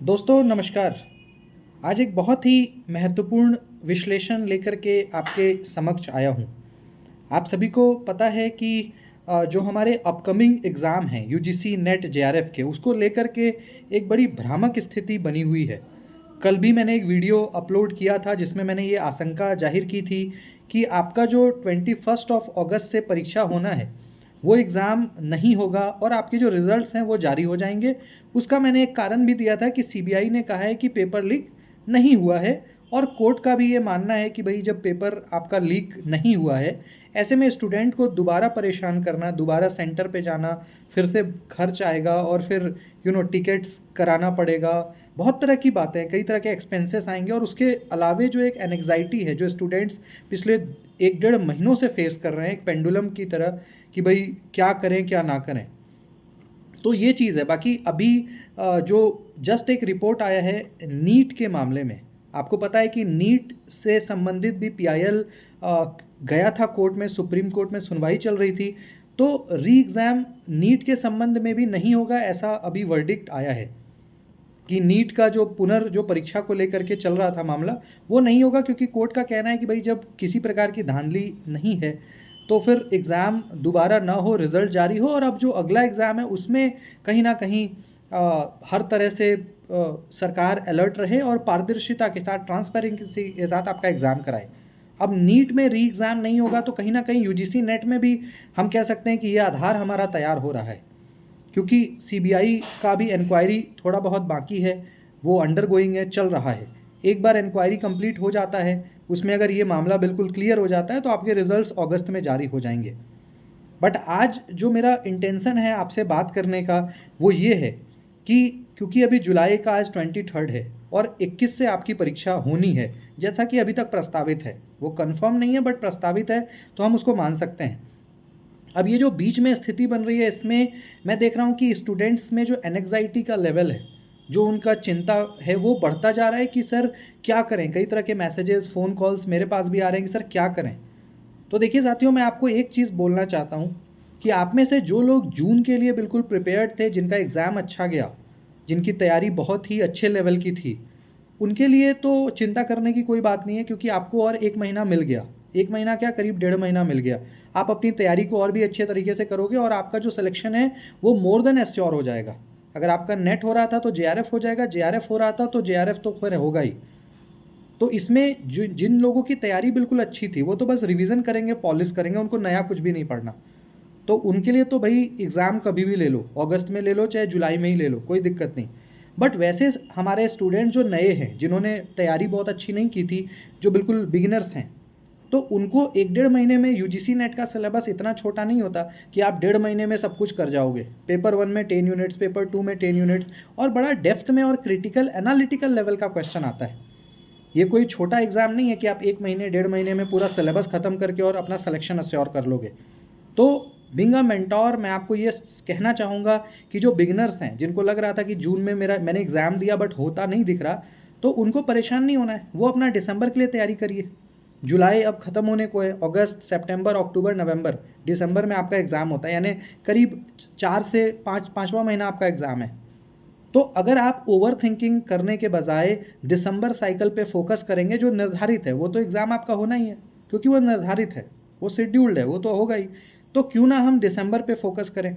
दोस्तों नमस्कार। आज एक बहुत ही महत्वपूर्ण विश्लेषण लेकर के आपके समक्ष आया हूँ। आप सभी को पता है कि जो हमारे अपकमिंग एग्ज़ाम हैं यूजीसी नेट जेआरएफ के, उसको लेकर के एक बड़ी भ्रामक स्थिति बनी हुई है। कल भी मैंने एक वीडियो अपलोड किया था जिसमें मैंने ये आशंका जाहिर की थी कि आपका जो 21 अगस्त से परीक्षा होना है वो एग्ज़ाम नहीं होगा और आपके जो रिज़ल्ट्स हैं वो जारी हो जाएंगे। उसका मैंने एक कारण भी दिया था कि सीबीआई ने कहा है कि पेपर लीक नहीं हुआ है और कोर्ट का भी ये मानना है कि भाई जब पेपर आपका लीक नहीं हुआ है, ऐसे में स्टूडेंट को दोबारा परेशान करना, दोबारा सेंटर पे जाना, फिर से खर्च आएगा और फिर टिकट्स कराना पड़ेगा। बहुत तरह की बातें, कई तरह के एक्सपेंसेस आएंगे और उसके अलावे जो एक एनग्जाइटी है जो स्टूडेंट्स पिछले 1 डेढ़ महीनों से फेस कर रहे हैं, एक पेंडुलम की तरह कि भाई क्या करें क्या ना करें। तो ये चीज़ है। बाकी अभी जो जस्ट एक रिपोर्ट आया है नीट के मामले में, आपको पता है कि नीट से संबंधित भी पीआईएल गया था कोर्ट में, सुप्रीम कोर्ट में सुनवाई चल रही थी। तो री एग्ज़ाम नीट के संबंध में भी नहीं होगा, ऐसा अभी वर्डिक्ट आया है कि नीट का जो परीक्षा को लेकर के चल रहा था मामला, वो नहीं होगा क्योंकि कोर्ट का कहना है कि भाई जब किसी प्रकार की धांधली नहीं है तो फिर एग्ज़ाम दोबारा ना हो, रिज़ल्ट जारी हो और अब जो अगला एग्ज़ाम है उसमें कहीं ना कहीं हर तरह से सरकार अलर्ट रहे और पारदर्शिता के साथ, ट्रांसपेरेंसी के साथ आपका एग्ज़ाम कराए। अब नीट में री एग्ज़ाम नहीं होगा तो कहीं ना कहीं यूजीसी नेट में भी हम कह सकते हैं कि ये आधार हमारा तैयार हो रहा है, क्योंकि सीबीआई का भी इंक्वायरी थोड़ा बहुत बाकी है, वो अंडर गोइंग है, चल रहा है। एक बार इंक्वायरी कंप्लीट हो जाता है, उसमें अगर ये मामला बिल्कुल क्लियर हो जाता है तो आपके रिजल्ट्स अगस्त में जारी हो जाएंगे। बट आज जो मेरा इंटेंशन है आपसे बात करने का वो ये है कि क्योंकि अभी जुलाई का आज 23 है और 21 से आपकी परीक्षा होनी है, जैसा कि अभी तक प्रस्तावित है, वो कंफर्म नहीं है बट प्रस्तावित है तो हम उसको मान सकते हैं। अब ये जो बीच में स्थिति बन रही है, इसमें मैं देख रहा हूँ कि स्टूडेंट्स में जो एनेक्साइटी का लेवल है, जो उनका चिंता है, वो बढ़ता जा रहा है कि सर क्या करें। कई तरह के मैसेजेस, फ़ोन कॉल्स मेरे पास भी आ रहे हैं कि सर क्या करें। तो देखिए साथियों, मैं आपको एक चीज़ बोलना चाहता हूँ कि आप में से जो लोग जून के लिए बिल्कुल प्रिपेयर्ड थे, जिनका एग्ज़ाम अच्छा गया, जिनकी तैयारी बहुत ही अच्छे लेवल की थी, उनके लिए तो चिंता करने की कोई बात नहीं है क्योंकि आपको और 1 महीना मिल गया। 1 महीना क्या, करीब 1.5 महीना मिल गया। आप अपनी तैयारी को और भी अच्छे तरीके से करोगे और आपका जो सिलेक्शन है वो मोर देन एश्योर हो जाएगा। अगर आपका नेट हो रहा था तो जेआरएफ हो जाएगा, जेआरएफ हो रहा था तो जेआरएफ तो फिर होगा ही। तो इसमें जो जिन लोगों की तैयारी बिल्कुल अच्छी थी वो तो बस रिवीजन करेंगे, पॉलिश करेंगे, उनको नया कुछ भी नहीं पढ़ना। तो उनके लिए तो भाई एग्ज़ाम कभी भी ले लो, अगस्त में ले लो चाहे जुलाई में ही ले लो, कोई दिक्कत नहीं। बट वैसे हमारे स्टूडेंट जो नए हैं, जिन्होंने तैयारी बहुत अच्छी नहीं की थी, जो बिल्कुल बिगिनर्स हैं, तो उनको 1 डेढ़ महीने में यूजीसी नेट का सिलेबस इतना छोटा नहीं होता कि आप 1.5 महीने में सब कुछ कर जाओगे। पेपर 1 में 10 यूनिट्स, पेपर 2 में 10 यूनिट्स और बड़ा डेप्थ में और क्रिटिकल एनालिटिकल लेवल का क्वेश्चन आता है। ये कोई छोटा एग्ज़ाम नहीं है कि आप 1 महीने 1.5 महीने में पूरा सिलेबस ख़त्म करके और अपना सिलेक्शन अश्योर कर लोगे। तो बीइंग अ मेंटोर, मैं आपको ये कहना चाहूँगा कि जो बिगिनर्स हैं, जिनको लग रहा था कि जून में मैंने एग्ज़ाम दिया बट होता नहीं दिख रहा, तो उनको परेशान नहीं होना है। वो अपना दिसंबर के लिए तैयारी करिए। जुलाई अब ख़त्म होने को है, अगस्त, सितंबर, अक्टूबर, नवंबर, दिसंबर में आपका एग्ज़ाम होता है, यानी करीब 4 से 5वां महीना आपका एग्ज़ाम है। तो अगर आप ओवर थिंकिंग करने के बजाय दिसंबर साइकिल पे फोकस करेंगे, जो निर्धारित है, वो तो एग्ज़ाम आपका होना ही है क्योंकि वो निर्धारित है, वो शेड्यूल्ड है, वो तो होगा ही। तो क्यों ना हम दिसंबर पे फोकस करें,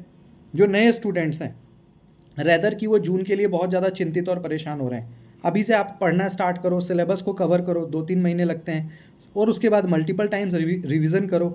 जो नए स्टूडेंट्स हैं, रेदर कि वो जून के लिए बहुत ज़्यादा चिंतित और परेशान हो रहे हैं। अभी से आप पढ़ना स्टार्ट करो, सिलेबस को कवर करो, 2-3 महीने लगते हैं, और उसके बाद मल्टीपल टाइम्स रिविज़न करो।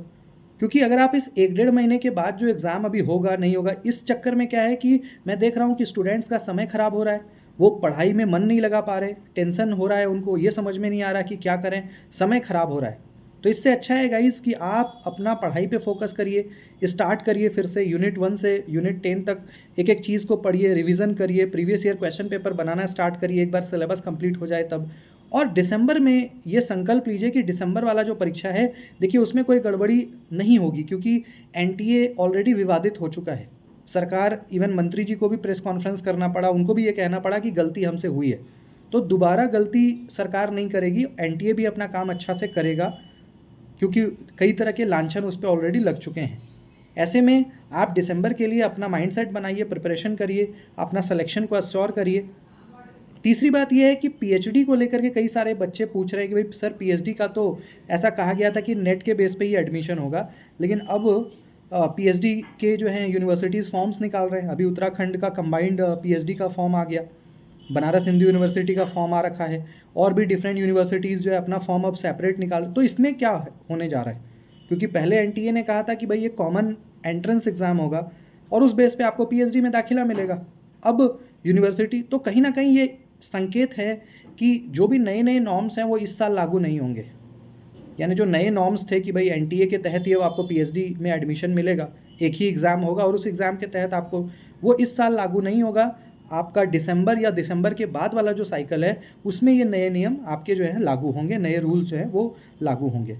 क्योंकि अगर आप इस 1 डेढ़ महीने के बाद जो एग्ज़ाम अभी होगा नहीं होगा, इस चक्कर में क्या है कि मैं देख रहा हूँ कि स्टूडेंट्स का समय ख़राब हो रहा है, वो पढ़ाई में मन नहीं लगा पा रहे, टेंशन हो रहा है, उनको ये समझ में नहीं आ रहा कि क्या करें, समय ख़राब हो रहा है। तो इससे अच्छा है गाइस कि आप अपना पढ़ाई पे फोकस करिए, स्टार्ट करिए फिर से यूनिट 1 से यूनिट 10 तक एक एक चीज़ को पढ़िए, रिवीजन करिए, प्रीवियस ईयर क्वेश्चन पेपर बनाना स्टार्ट करिए, एक बार सिलेबस कंप्लीट हो जाए तब। और दिसंबर में ये संकल्प लीजिए कि दिसंबर वाला जो परीक्षा है, देखिए उसमें कोई गड़बड़ी नहीं होगी क्योंकि एनटीए ऑलरेडी विवादित हो चुका है। सरकार, इवन मंत्री जी को भी प्रेस कॉन्फ्रेंस करना पड़ा, उनको भी ये कहना पड़ा कि गलती हमसे हुई है। तो दोबारा गलती सरकार नहीं करेगी, एनटीए भी अपना काम अच्छा से करेगा क्योंकि कई तरह के लांछन उस पर ऑलरेडी लग चुके हैं। ऐसे में आप दिसंबर के लिए अपना माइंडसेट बनाइए, प्रिपरेशन करिए, अपना सिलेक्शन को अश्योर करिए। तीसरी बात ये है कि पीएचडी को लेकर के कई सारे बच्चे पूछ रहे हैं कि भाई सर पीएचडी का तो ऐसा कहा गया था कि नेट के बेस पे ही एडमिशन होगा, लेकिन अब पीएचडी के जो हैं यूनिवर्सिटीज़ फॉर्म्स निकाल रहे हैं। अभी उत्तराखंड का कंबाइंड पीएचडी का फॉर्म आ गया, बनारस हिंदू यूनिवर्सिटी का फॉर्म आ रखा है, और भी डिफरेंट यूनिवर्सिटीज़ जो है अपना फॉर्म अब सेपरेट निकाल। तो इसमें क्या होने जा रहा है, क्योंकि पहले एनटीए ने कहा था कि भाई ये कॉमन एंट्रेंस एग्ज़ाम होगा और उस बेस पे आपको पीएचडी में दाखिला मिलेगा। अब यूनिवर्सिटी, तो कहीं ना कहीं ये संकेत है कि जो भी नए नए नॉर्म्स हैं वो इस साल लागू नहीं होंगे। यानी जो नए नॉर्म्स थे कि भाई एनटीए के तहत ही आपको पीएचडी में एडमिशन मिलेगा, एक ही एग्ज़ाम होगा और उस एग्ज़ाम के तहत आपको, वो इस साल लागू नहीं होगा। आपका दिसंबर या दिसंबर के बाद वाला जो साइकिल है उसमें ये नए नियम आपके जो है लागू होंगे, नए रूल्स जो हैं वो लागू होंगे।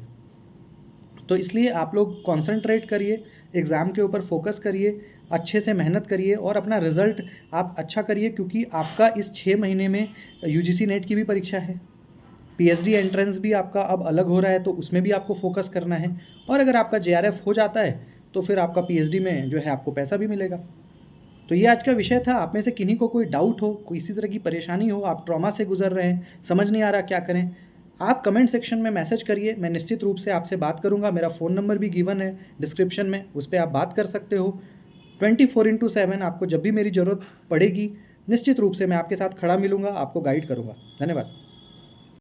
तो इसलिए आप लोग कॉन्सेंट्रेट करिए, एग्ज़ाम के ऊपर फोकस करिए, अच्छे से मेहनत करिए और अपना रिज़ल्ट आप अच्छा करिए, क्योंकि आपका इस 6 महीने में यूजीसी नेट की भी परीक्षा है, पीएचडी एंट्रेंस भी आपका अब अलग हो रहा है, तो उसमें भी आपको फोकस करना है। और अगर आपका जेआरएफ हो जाता है तो फिर आपका पीएचडी में जो है आपको पैसा भी मिलेगा। तो ये आज का विषय था। आप में से किन्हीं को कोई डाउट हो, कोई इसी तरह की परेशानी हो, आप ट्रॉमा से गुजर रहे हैं, समझ नहीं आ रहा क्या करें, आप कमेंट सेक्शन में मैसेज करिए, मैं निश्चित रूप से आपसे बात करूंगा। मेरा फ़ोन नंबर भी गिवन है डिस्क्रिप्शन में, उस पर आप बात कर सकते हो। 24/7 आपको जब भी मेरी ज़रूरत पड़ेगी निश्चित रूप से मैं आपके साथ खड़ा मिलूंगा, आपको गाइड करूंगा। धन्यवाद।